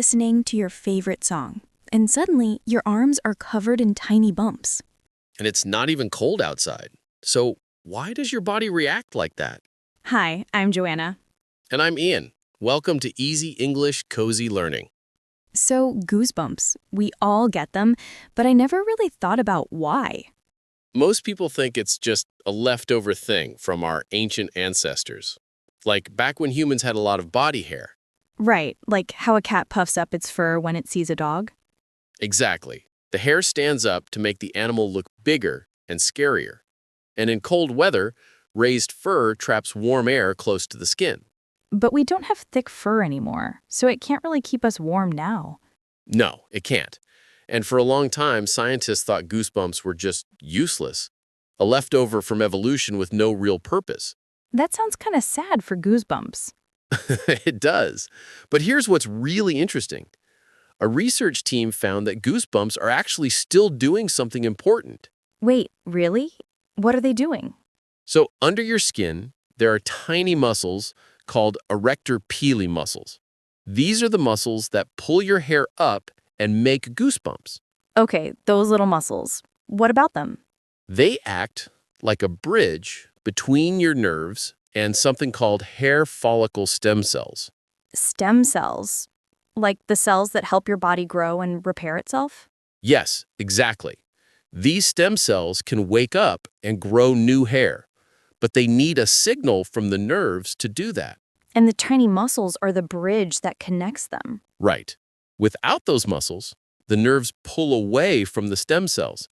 listening to your favorite song, and suddenly your arms are covered in tiny bumps. And it's not even cold outside. So why does your body react like that? Hi, I'm Joanna. And I'm Ian. Welcome to Easy English Cozy Learning. So, goosebumps, we all get them, but I never really thought about why. Most people think it's just a leftover thing from our ancient ancestors. Like back when humans had a lot of body hair. Right, like how a cat puffs up its fur when it sees a dog. Exactly. The hair stands up to make the animal look bigger and scarier. And in cold weather, raised fur traps warm air close to the skin. But we don't have thick fur anymore, so it can't really keep us warm now. No, it can't. And for a long time, scientists thought goosebumps were just useless, a leftover from evolution with no real purpose. That sounds kind of sad for goosebumps. It does. But here's what's really interesting. A research team found that goosebumps are actually still doing something important. Wait, really? What are they doing? So under your skin, there are tiny muscles called erector pili muscles. These are the muscles that pull your hair up and make goosebumps. Okay, those little muscles. What about them? They act like a bridge between your nerves and something called hair follicle stem cells. Stem cells. Like the cells that help your body grow and repair itself? Yes, exactly. These stem cells can wake up and grow new hair, but they need a signal from the nerves to do that. And the tiny muscles are the bridge that connects them. Right. Without those muscles, the nerves pull away from the stem cells,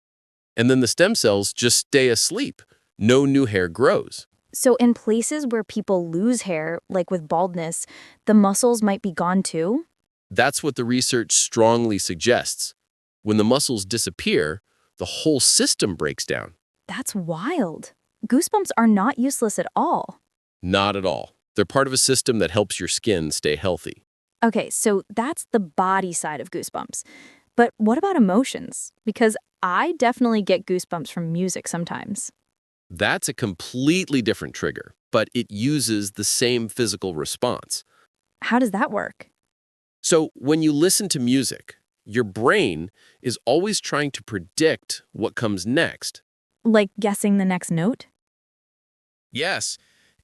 and then the stem cells just stay asleep. No new hair grows. So in places where people lose hair, like with baldness, the muscles might be gone too? That's what the research strongly suggests. When the muscles disappear, the whole system breaks down. That's wild. Goosebumps are not useless at all. Not at all. They're part of a system that helps your skin stay healthy. Okay, so that's the body side of goosebumps. But what about emotions? Because I definitely get goosebumps from music sometimes. That's a completely different trigger, but it uses the same physical response. How does that work? So when you listen to music, your brain is always trying to predict what comes next. Like guessing the next note? Yes,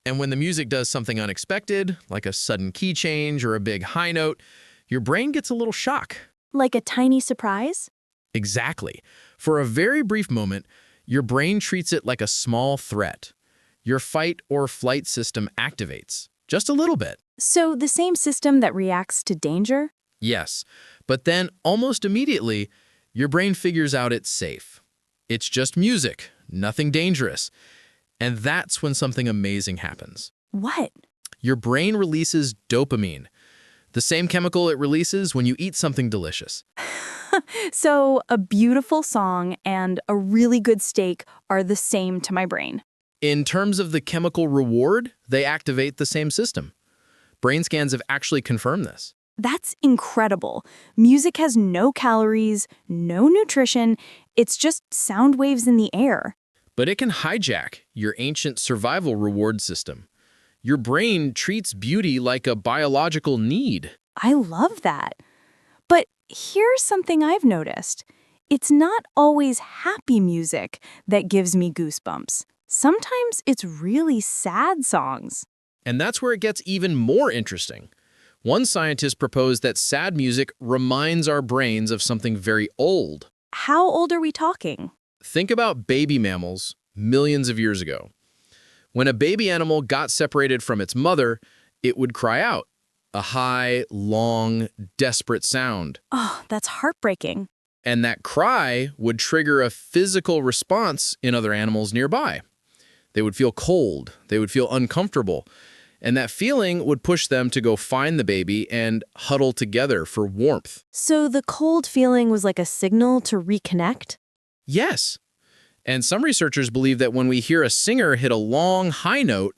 and when the music does something unexpected, like a sudden key change or a big high note, your brain gets a little shock. Like a tiny surprise? Exactly. For a very brief moment, your brain treats it like a small threat. Your fight or flight system activates, just a little bit. So the same system that reacts to danger? Yes, but then almost immediately, your brain figures out it's safe. It's just music, nothing dangerous. And that's when something amazing happens. What? Your brain releases dopamine, the same chemical it releases when you eat something delicious. So a beautiful song and a really good steak are the same to my brain. In terms of the chemical reward, they activate the same system. Brain scans have actually confirmed this. That's incredible. Music has no calories, no nutrition. It's just sound waves in the air. But it can hijack your ancient survival reward system. Your brain treats beauty like a biological need. I love that. But here's something I've noticed. It's not always happy music that gives me goosebumps. Sometimes it's really sad songs. And that's where it gets even more interesting. One scientist proposed that sad music reminds our brains of something very old. How old are we talking? Think about baby mammals millions of years ago. When a baby animal got separated from its mother, it would cry out, a high, long, desperate sound. Oh, that's heartbreaking. And that cry would trigger a physical response in other animals nearby. They would feel cold, they would feel uncomfortable, and that feeling would push them to go find the baby and huddle together for warmth. So the cold feeling was like a signal to reconnect? Yes. And some researchers believe that when we hear a singer hit a long high note,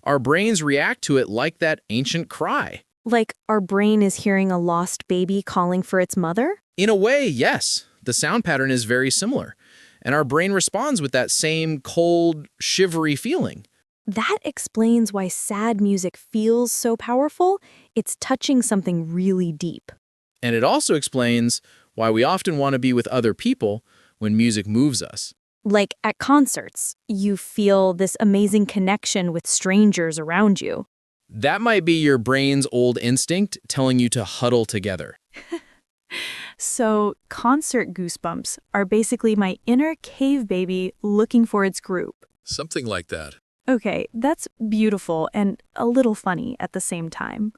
our brains react to it like that ancient cry. Like our brain is hearing a lost baby calling for its mother? In a way, yes. The sound pattern is very similar. And our brain responds with that same cold, shivery feeling. That explains why sad music feels so powerful. It's touching something really deep. And it also explains why we often want to be with other people when music moves us. Like at concerts, you feel this amazing connection with strangers around you. That might be your brain's old instinct telling you to huddle together. So, concert goosebumps are basically my inner cave baby looking for its group. Something like that. Okay, that's beautiful and a little funny at the same time.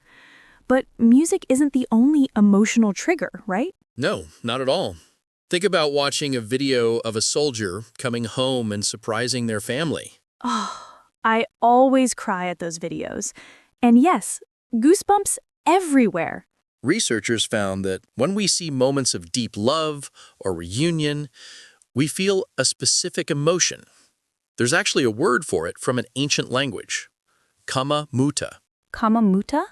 But music isn't the only emotional trigger, right? No, not at all. Think about watching a video of a soldier coming home and surprising their family. Oh, I always cry at those videos. And yes, goosebumps everywhere. Researchers found that when we see moments of deep love or reunion, we feel a specific emotion. There's actually a word for it from an ancient language, kama muta. Kamamuta?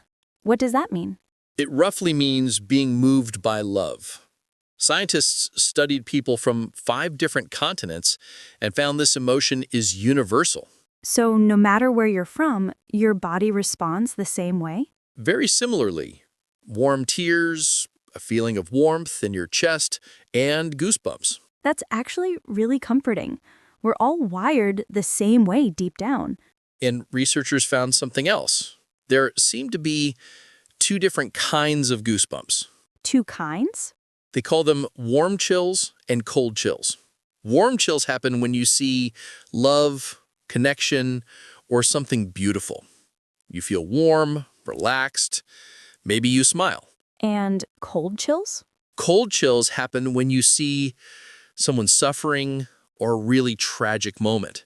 What does that mean? It roughly means being moved by love. Scientists studied people from 5 different continents and found this emotion is universal. So no matter where you're from, your body responds the same way? Very similarly, warm tears, a feeling of warmth in your chest, and goosebumps. That's actually really comforting. We're all wired the same way deep down. And researchers found something else. There seem to be 2 different kinds of goosebumps. 2 kinds? They call them warm chills and cold chills. Warm chills happen when you see love, connection, or something beautiful. You feel warm, relaxed, maybe you smile. And cold chills? Cold chills happen when you see someone suffering or a really tragic moment.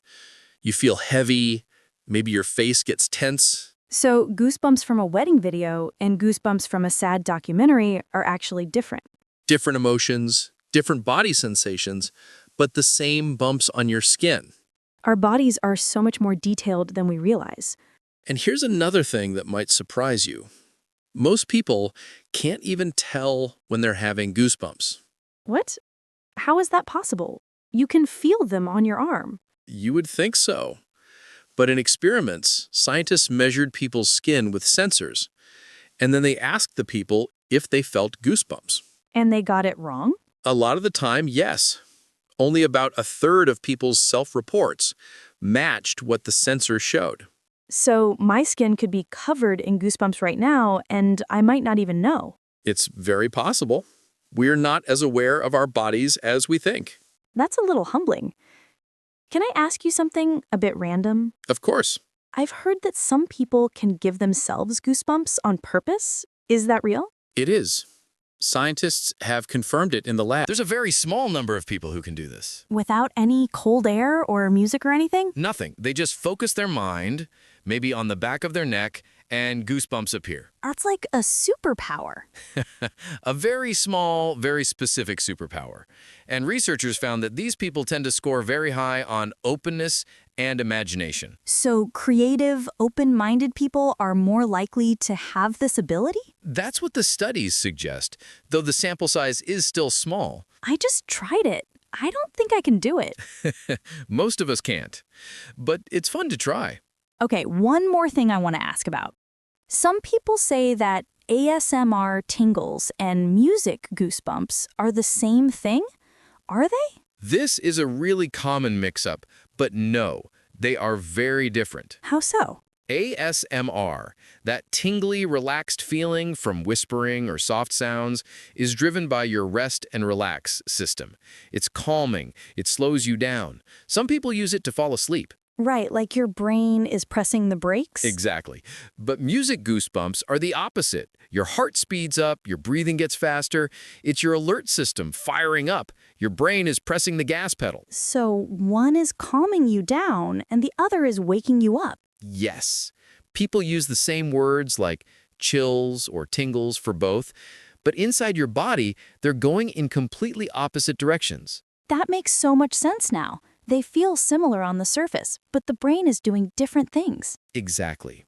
You feel heavy, maybe your face gets tense. So goosebumps from a wedding video and goosebumps from a sad documentary are actually different. Different emotions, different body sensations, but the same bumps on your skin. Our bodies are so much more detailed than we realize. And here's another thing that might surprise you. Most people can't even tell when they're having goosebumps. What? How is that possible? You can feel them on your arm. You would think so. But in experiments, scientists measured people's skin with sensors, and then they asked the people if they felt goosebumps. And they got it wrong? A lot of the time, yes. Only about 1/3 of people's self-reports matched what the sensor showed. So my skin could be covered in goosebumps right now, and I might not even know. It's very possible. We're not as aware of our bodies as we think. That's a little humbling. Can I ask you something a bit random? Of course. I've heard that some people can give themselves goosebumps on purpose. Is that real? It is. Scientists have confirmed it in the lab. There's a very small number of people who can do this. Without any cold air or music or anything? Nothing. They just focus their mind, maybe on the back of their neck, and goosebumps appear. That's like a superpower. A very small, very specific superpower. And researchers found that these people tend to score very high on openness and imagination. So creative, open-minded people are more likely to have this ability? That's what the studies suggest, though the sample size is still small. I just tried it. I don't think I can do it. Most of us can't. But it's fun to try. Okay, one more thing I want to ask about. Some people say that ASMR tingles and music goosebumps are the same thing. Are they? This is a really common mix-up, but no, they are very different. How so? ASMR, that tingly, relaxed feeling from whispering or soft sounds, is driven by your rest and relax system. It's calming, it slows you down. Some people use it to fall asleep. Right, like your brain is pressing the brakes? Exactly. But music goosebumps are the opposite. Your heart speeds up, your breathing gets faster. It's your alert system firing up. Your brain is pressing the gas pedal. So one is calming you down and the other is waking you up. Yes. People use the same words like chills or tingles for both, but inside your body, they're going in completely opposite directions. That makes so much sense now. They feel similar on the surface, but the brain is doing different things. Exactly.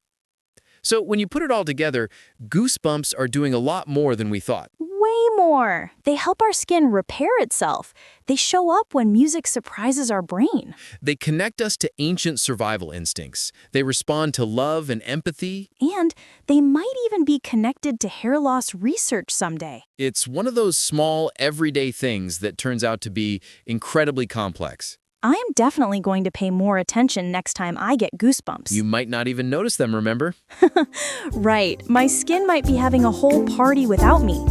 So when you put it all together, goosebumps are doing a lot more than we thought. Way more. They help our skin repair itself. They show up when music surprises our brain. They connect us to ancient survival instincts. They respond to love and empathy. And they might even be connected to hair loss research someday. It's one of those small, everyday things that turns out to be incredibly complex. I am definitely going to pay more attention next time I get goosebumps. You might not even notice them, remember? Right, my skin might be having a whole party without me.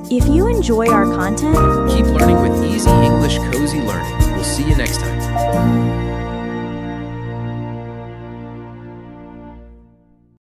If you enjoy our content, Keep learning with easy English cozy learning. We'll see you next time.